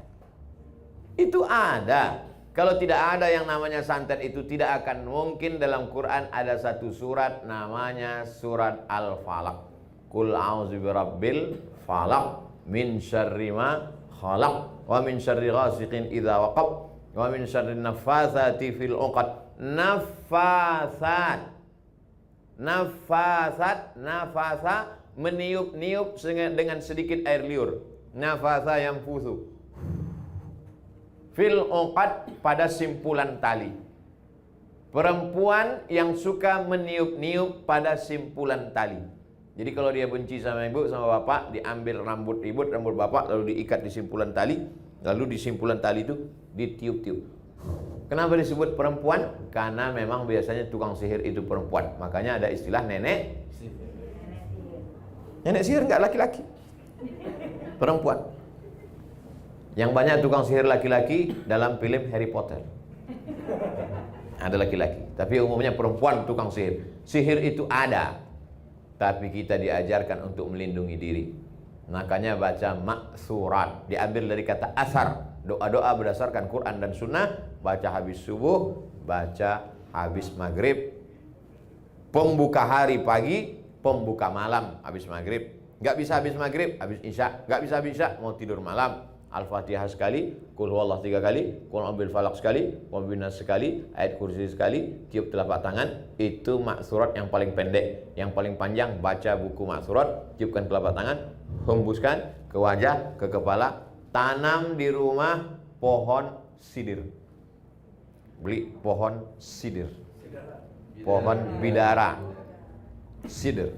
Itu ada. Kalau tidak ada yang namanya santet itu, tidak akan mungkin dalam Quran ada satu surat namanya surat Al-Falaq. Qul a'udzu birabbil falaq min syarri ma khalaq wa min syarri ghasiqin idza waqab wa min syarri naffatsati fil 'uqad. Nafasat, nafasa meniup-niup dengan sedikit air liur. Nafasa yang fusu. Fil uqad, pada simpulan tali. Perempuan yang suka meniup-niup pada simpulan tali. Jadi kalau dia benci sama ibu, sama bapak, diambil rambut ibu, rambut bapak, lalu diikat di simpulan tali, lalu di simpulan tali itu ditiup-tiup. Kenapa disebut perempuan? Karena memang biasanya tukang sihir itu perempuan. Makanya ada istilah nenek. Nenek sihir enggak laki-laki, perempuan. Yang banyak tukang sihir laki-laki dalam film Harry Potter. Ada laki-laki, tapi umumnya perempuan tukang sihir. Sihir itu ada. tapi kita diajarkan untuk melindungi diri. Makanya baca maksurat, diambil dari kata asar, doa-doa berdasarkan Quran dan Sunnah. Baca habis subuh, baca habis maghrib, pembuka hari pagi, pembuka malam habis maghrib. Nggak bisa habis maghrib, habis isya. Nggak bisa habis isya, mau tidur malam, Al-Fatihah sekali, Qul huwallah 3 kali, Qul a'udzu falaq sekali, Qul binas sekali, ayat kursi sekali, tiup telapak tangan. Itu maksurat yang paling pendek. Yang paling panjang baca buku maksurat, tiupkan telapak tangan, hembuskan ke wajah, ke kepala, tanam di rumah pohon sidir. Beli pohon sidir, pohon bidara, sidir.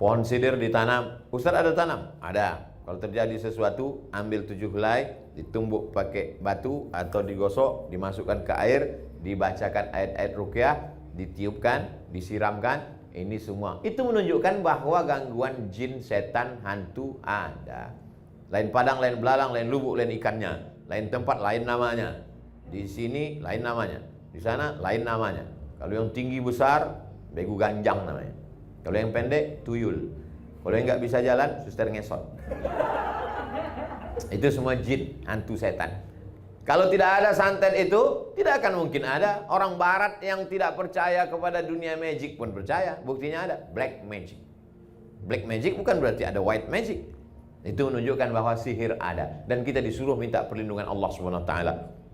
Pohon sidir ditanam. Ustaz ada tanam? Ada. Kalau terjadi sesuatu, ambil 7 helai, ditumbuk pakai batu atau digosok, dimasukkan ke air, dibacakan ayat-ayat ruqyah, ditiupkan, disiramkan. Ini semua itu menunjukkan bahwa gangguan jin, setan, hantu ada. Lain padang, lain belalang, lain lubuk, lain ikannya, lain tempat, lain namanya. Di sini lain namanya, di sana lain namanya. Kalau yang tinggi besar, begu ganjang namanya. Kalau yang pendek, tuyul. Kalau yang nggak bisa jalan, suster ngesot. Itu semua jin, hantu, setan. Kalau tidak ada santet itu, tidak akan mungkin ada. Orang barat yang tidak percaya kepada dunia magic pun percaya. Buktinya ada, black magic. Black magic bukan berarti ada white magic. Itu menunjukkan bahwa sihir ada. Dan kita disuruh minta perlindungan Allah SWT.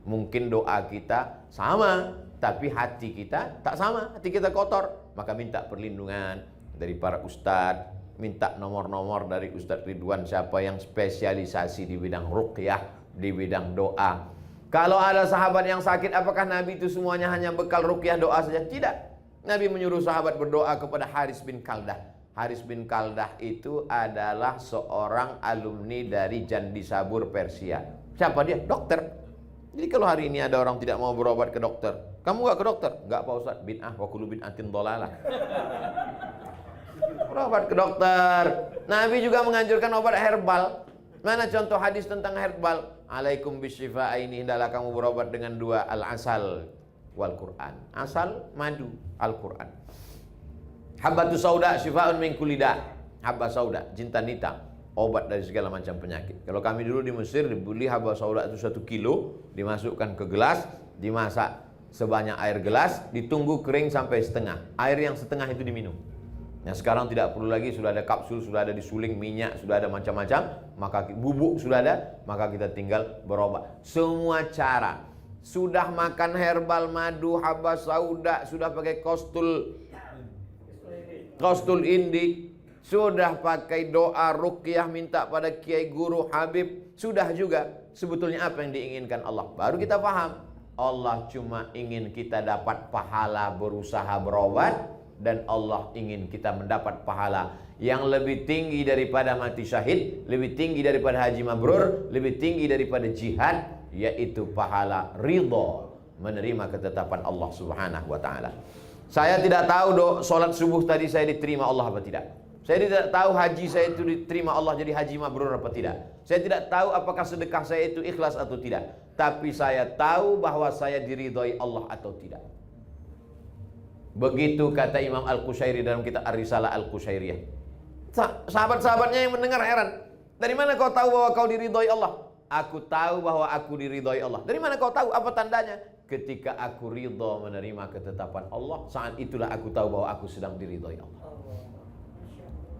Mungkin doa kita sama, tapi hati kita tak sama. Hati kita kotor. Maka minta perlindungan dari para ustadz. Minta nomor-nomor dari Ustadz Ridwan, siapa yang spesialisasi di bidang ruqyah, di bidang doa. Kalau ada sahabat yang sakit, apakah Nabi itu semuanya hanya bekal ruqyah doa saja? Tidak. Nabi menyuruh sahabat berdoa kepada Haris bin Kaldah. Haris bin Kaldah itu adalah seorang alumni dari Jandisabur Persia. Siapa dia? Dokter. Jadi kalau hari ini ada orang tidak mau berobat ke dokter, kamu gak ke dokter? Gak Pak Ustadz, bid'ah wa kullu bid'atin dhalalah. Berobat ke dokter. Nabi juga menganjurkan obat herbal. Mana contoh hadis tentang herbal? Alaikum bisyifa, ini hendaklah kamu berobat dengan 2, al-asal wal Quran. Asal, madu, Al-Quran. Habbatu sauda syifa'un min kulli da'. Habba sauda, jintan hitam, obat dari segala macam penyakit. Kalau kami dulu di Mesir dibeli habba sauda itu 1 kilo, dimasukkan ke gelas, dimasak sebanyak air gelas, ditunggu kering sampai setengah. Air yang setengah itu diminum. Nah sekarang tidak perlu lagi, sudah ada kapsul, sudah ada disuling minyak, sudah ada macam-macam, maka bubuk sudah ada, maka kita tinggal berobat. Semua cara, sudah makan herbal, madu, habba sauda, sudah pakai kostul indi, sudah pakai doa ruqyah, minta pada kiai guru habib, sudah juga. Sebetulnya apa yang diinginkan Allah? Baru kita paham, Allah cuma ingin kita dapat pahala berusaha berobat. Dan Allah ingin kita mendapat pahala yang lebih tinggi daripada mati syahid, lebih tinggi daripada haji mabrur, lebih tinggi daripada jihad, yaitu pahala ridho, menerima ketetapan Allah Subhanahu wa taala. Saya tidak tahu salat subuh tadi saya diterima Allah apa tidak. Saya tidak tahu haji saya itu diterima Allah jadi haji mabrur apa tidak. Saya tidak tahu apakah sedekah saya itu ikhlas atau tidak. Tapi saya tahu bahwa saya diridhoi Allah atau tidak. Begitu kata Imam Al-Qushairi dalam kitab Ar-Risalah Al-Qushairiyah. Sahabat-sahabatnya yang mendengar heran. Dari mana kau tahu bahwa kau diridhoi Allah? Aku tahu bahwa aku diridhoi Allah. Dari mana kau tahu? Apa tandanya? Ketika aku ridho menerima ketetapan Allah, saat itulah aku tahu bahwa aku sedang diridhoi Allah.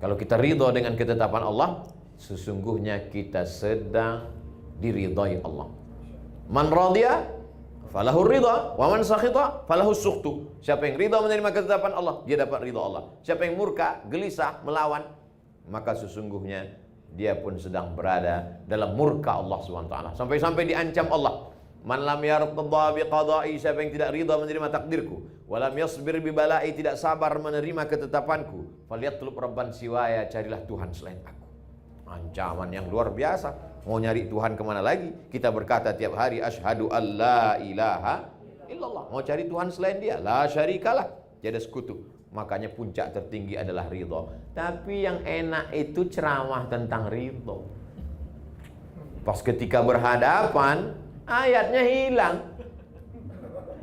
Kalau kita ridho dengan ketetapan Allah, sesungguhnya kita sedang diridhoi Allah. Man radhiya falahu ridha wa man sakhita falahu sukhtu. Siapa yang ridha menerima ketetapan Allah, dia dapat ridha Allah. Siapa yang murka, gelisah, melawan, maka sesungguhnya dia pun sedang berada dalam murka Allah SWT. Sampai-sampai diancam Allah. Man lam yartadha bi qada'i, siapa yang tidak ridha menerima takdirku, wa lam yasbir bi bala'i, tidak sabar menerima ketetapanku, falyatlub rabban siwaya, carilah Tuhan selain aku. Ancaman yang luar biasa. Mau nyari Tuhan kemana lagi? Kita berkata tiap hari asyhadu alla ilaha illallah. Mau cari Tuhan selain dia, la syarikalah, tiada sekutu. Makanya puncak tertinggi adalah ridho. Tapi yang enak itu ceramah tentang ridho. Pas ketika berhadapan, ayatnya hilang,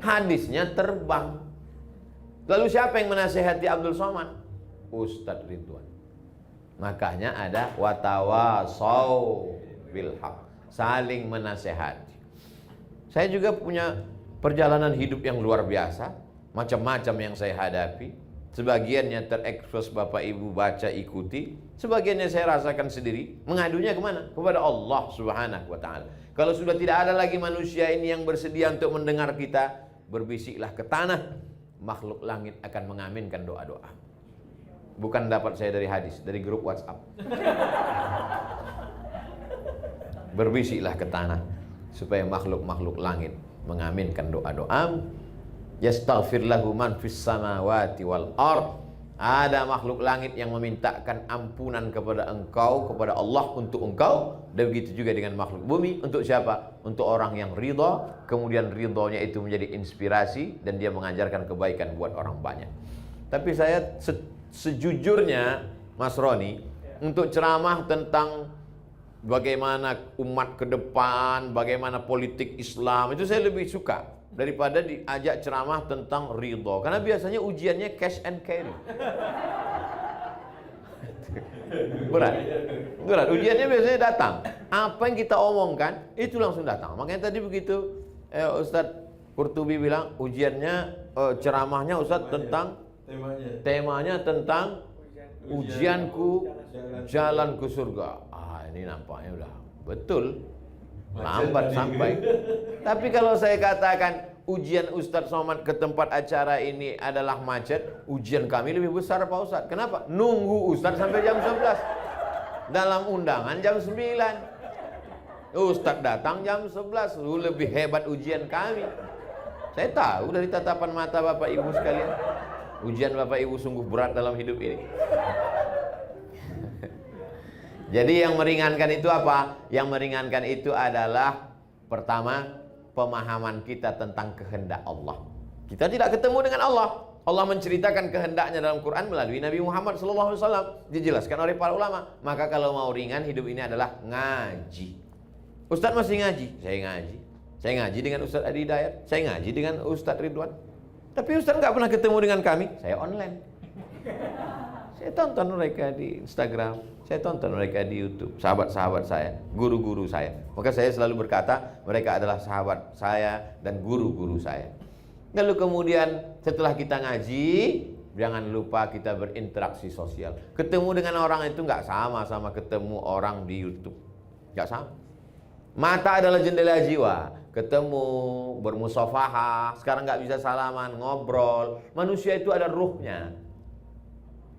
hadisnya terbang. Lalu siapa yang menasihati Abdul Somad? Ustadz Ridwan. Makanya ada watawasau bil haq, saling menasehati. Saya juga punya perjalanan hidup yang luar biasa, macam-macam yang saya hadapi. Sebagiannya terekspos Bapak Ibu baca ikuti, sebagiannya saya rasakan sendiri. Mengadunya kemana? Kepada Allah Subhanahu wa ta'ala. Kalau sudah tidak ada lagi manusia ini yang bersedia untuk mendengar kita, berbisiklah ke tanah, makhluk langit akan mengaminkan doa-doa. Bukan dapat saya dari hadis, dari grup WhatsApp. Berbisiklah ke tanah supaya makhluk-makhluk langit mengaminkan doa-doa. Yastaghfir lahu man fis samawati wal ard. Ada makhluk langit yang memintakan ampunan kepada engkau, kepada Allah untuk engkau. Dan begitu juga dengan makhluk bumi. Untuk siapa? Untuk orang yang ridha, kemudian ridhonya itu menjadi inspirasi dan dia mengajarkan kebaikan buat orang banyak. Tapi saya sejujurnya Mas Roni, untuk ceramah tentang bagaimana umat ke depan, bagaimana politik Islam, itu saya lebih suka daripada diajak ceramah tentang ridho. Karena biasanya ujiannya cash and carry. Berat. Ujiannya biasanya datang. Apa yang kita omongkan, itu langsung datang. Makanya tadi begitu Ustadz Qurtubi bilang, ujiannya, ceramahnya Ustadz tentang temanya tentang ujianku, jalan ke surga. Ini nampaknya udah betul. Lambat sampai. Tapi kalau saya katakan ujian Ustadz Somad ke tempat acara ini adalah macet, ujian kami lebih besar Pak Ustadz. Kenapa? Nunggu Ustadz sampai jam 11. Dalam undangan jam 9. Ustadz datang jam 11. Lebih hebat ujian kami. Saya tahu dari tatapan mata Bapak Ibu sekalian. Ujian Bapak Ibu sungguh berat dalam hidup ini. Jadi yang meringankan itu apa? Yang meringankan itu adalah pertama, pemahaman kita tentang kehendak Allah. Kita tidak ketemu dengan Allah. Allah menceritakan kehendaknya dalam Quran melalui Nabi Muhammad SAW. Dijelaskan oleh para ulama. Maka kalau mau ringan hidup ini adalah ngaji. Ustadz masih ngaji? Saya ngaji. Saya ngaji dengan Ustadz Adi Hidayat. Saya ngaji dengan Ustadz Ridwan. Tapi Ustadz nggak pernah ketemu dengan kami. Saya online. Saya tonton mereka di Instagram, saya tonton mereka di YouTube, sahabat-sahabat saya, guru-guru saya. Maka saya selalu berkata, mereka adalah sahabat saya dan guru-guru saya. Lalu kemudian setelah kita ngaji, jangan lupa kita berinteraksi sosial. Ketemu dengan orang itu nggak sama ketemu orang di YouTube, nggak sama. Mata adalah jendela jiwa. Ketemu, bermusafahah, sekarang nggak bisa salaman, ngobrol. Manusia itu ada ruhnya.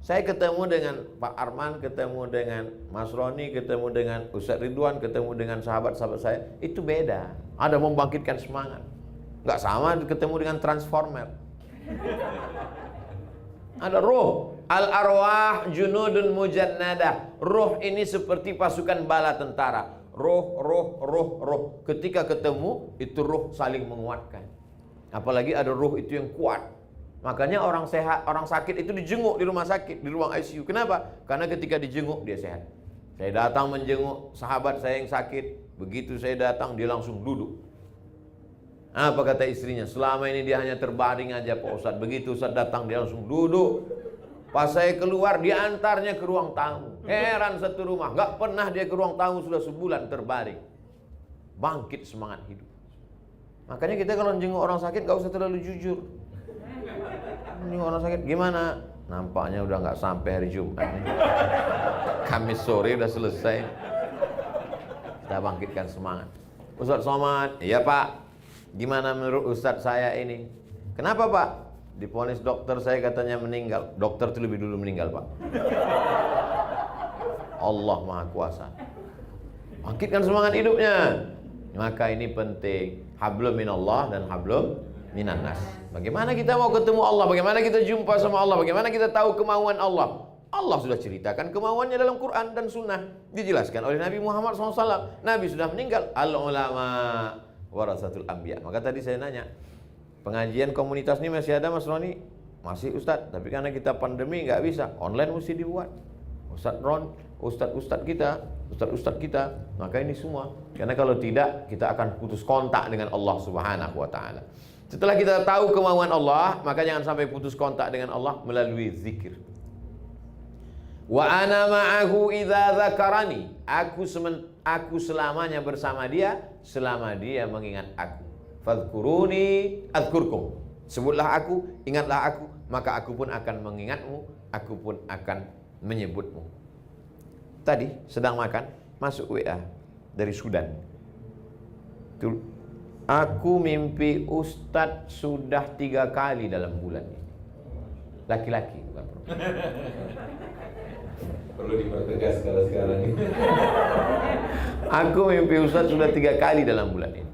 Saya ketemu dengan Pak Arman, ketemu dengan Mas Roni, ketemu dengan Ustadz Ridwan, ketemu dengan sahabat-sahabat saya. Itu beda. Ada membangkitkan semangat. Nggak sama ketemu dengan transformer. Ada roh. Al-arwah junudun mujannadah. Roh ini seperti pasukan bala tentara. Roh. Ketika ketemu, itu roh saling menguatkan. Apalagi ada roh itu yang kuat. Makanya orang sehat, orang sakit itu dijenguk di rumah sakit, di ruang ICU. Kenapa? Karena ketika dijenguk dia sehat. Saya datang menjenguk sahabat saya yang sakit. Begitu saya datang dia langsung duduk. Apa kata istrinya? Selama ini dia hanya terbaring aja Pak Ustadz. Begitu Ustadz datang dia langsung duduk. Pas saya keluar diantarnya ke ruang tamu. Heran satu rumah, nggak pernah dia ke ruang tamu sudah sebulan terbaring. Bangkit semangat hidup. Makanya kita kalau menjenguk orang sakit nggak usah terlalu jujur. Ini orang sakit gimana? Nampaknya udah nggak sampai hari Jumat nih. Kamis sore udah selesai. Kita bangkitkan semangat. Ustadz Somad, iya Pak. Gimana menurut Ustadz saya ini? Kenapa Pak? Divonis dokter saya katanya meninggal. Dokter itu lebih dulu meninggal Pak. Allah Maha Kuasa. Bangkitkan semangat hidupnya. Maka ini penting. Hablum minallah dan hablum minannas. Bagaimana kita mau ketemu Allah? Bagaimana kita jumpa sama Allah? Bagaimana kita tahu kemauan Allah? Allah sudah ceritakan kemauannya dalam Quran dan Sunnah. Dijelaskan oleh Nabi Muhammad SAW. Nabi sudah meninggal. Al-ulama warasatul anbiya. Maka tadi saya nanya, pengajian komunitas ini masih ada Mas Roni? Masih Ustadz. Tapi karena kita pandemi nggak bisa. Online mesti dibuat. Ustadz Ron, Ustadz kita. Maka ini semua. Karena kalau tidak, kita akan putus kontak dengan Allah Subhanahu wa Ta'ala. Setelah kita tahu kemauan Allah, maka jangan sampai putus kontak dengan Allah melalui zikir. Wa ana ma'ahu idza dzakarani. Aku selamanya bersama dia selama dia mengingat aku. Fadhkuruni adzkurkum. Sebutlah aku, ingatlah aku, maka aku pun akan mengingatmu, aku pun akan menyebutmu. Tadi sedang makan, masuk WA dari Sudan. Aku mimpi Ustadz sudah 3 kali dalam bulan ini. Laki-laki bukan perempuan. Perlu dipertegas kalau sekarang ini. Aku mimpi Ustadz sudah 3 kali dalam bulan ini.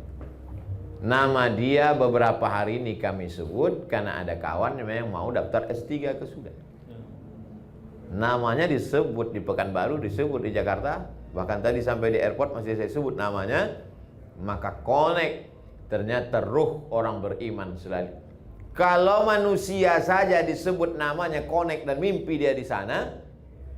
Nama dia beberapa hari ini kami sebut karena ada kawan yang mau daftar S3 ke Sudan. Namanya disebut di Pekanbaru, disebut di Jakarta, bahkan tadi sampai di airport masih saya sebut namanya. Maka connect, ternyata ruh orang beriman selalu. Kalau manusia saja disebut namanya connect dan mimpi dia di sana,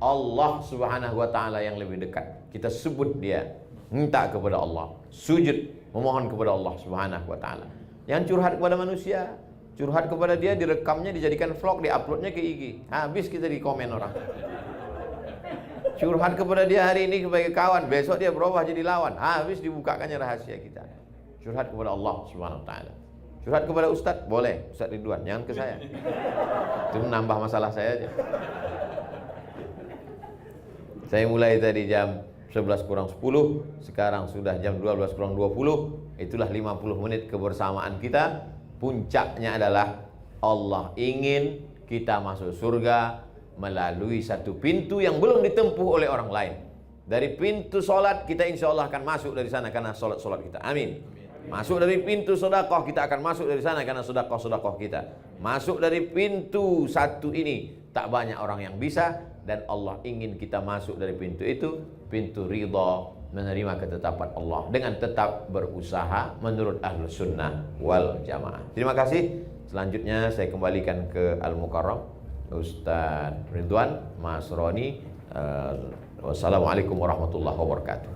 Allah Subhanahu wa taala yang lebih dekat. Kita sebut dia, minta kepada Allah, sujud, memohon kepada Allah Subhanahu wa taala. Yang curhat kepada manusia, curhat kepada dia, direkamnya, dijadikan vlog, diuploadnya ke IG. Habis kita di komen orang. Curhat kepada dia hari ini sebagai kawan, besok dia berubah jadi lawan. Habis dibukakannya rahasia kita. Curhat kepada Allah Subhanahu wa taala. Curhat kepada Ustadz, boleh, Ustadz Ridwan, jangan ke saya. Itu menambah masalah saya aja. Saya mulai tadi jam 11 kurang 10, sekarang sudah jam 12 kurang 20. Itulah 50 menit kebersamaan kita. Puncaknya adalah Allah ingin kita masuk surga melalui satu pintu yang belum ditempuh oleh orang lain. Dari pintu solat kita insya Allah akan masuk dari sana karena solat kita. Amin. Masuk dari pintu sedekah kita akan masuk dari sana karena sedekah kita. Masuk dari pintu satu ini tak banyak orang yang bisa, dan Allah ingin kita masuk dari pintu itu, pintu ridha, menerima ketetapan Allah dengan tetap berusaha menurut Ahlus Sunnah wal Jamaah. Terima kasih. Selanjutnya saya kembalikan ke Al-Mukarram Ustadz Ridwan, Mas Roni. Wassalamualaikum warahmatullahi wabarakatuh.